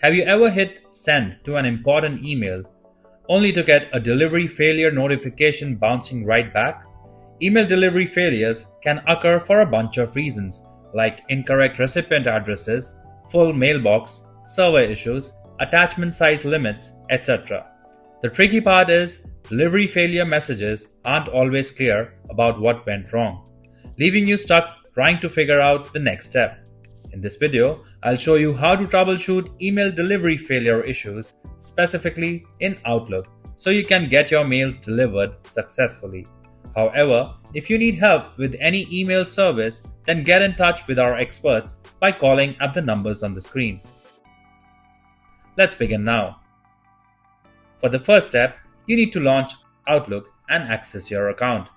Have you ever hit send to an important email only to get a delivery failure notification bouncing right back? Email delivery failures can occur for a bunch of reasons, like incorrect recipient addresses, full mailbox, server issues, attachment size limits, etc. The tricky part is delivery failure messages aren't always clear about what went wrong, leaving you stuck trying to figure out the next step. In this video, I'll show you how to troubleshoot email delivery failure issues specifically in Outlook so you can get your mails delivered successfully. However, if you need help with any email service, then get in touch with our experts by calling at the numbers on the screen. Let's begin now. For the first step, you need to launch Outlook and access your account.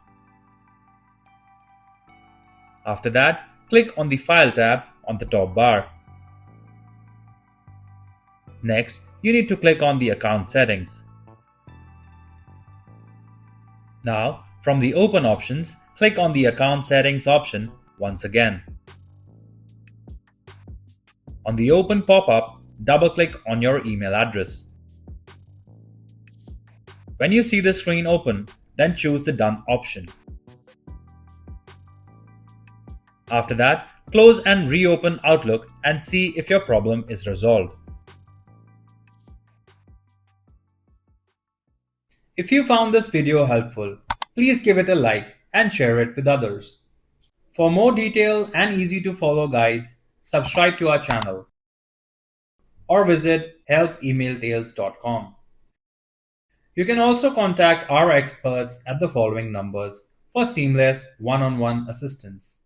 After that, click on the File tab on the top bar. Next, you need to click on the account settings. Now, from the Open options, click on the Account Settings option once again. On the Open pop-up, double-click on your email address. When you see the screen open, then choose the Done option. After that, close and reopen Outlook and see if your problem is resolved. If you found this video helpful, please give it a like and share it with others. For more detailed and easy to follow guides, subscribe to our channel or visit helpemailtales.com. You can also contact our experts at the following numbers for seamless one-on-one assistance.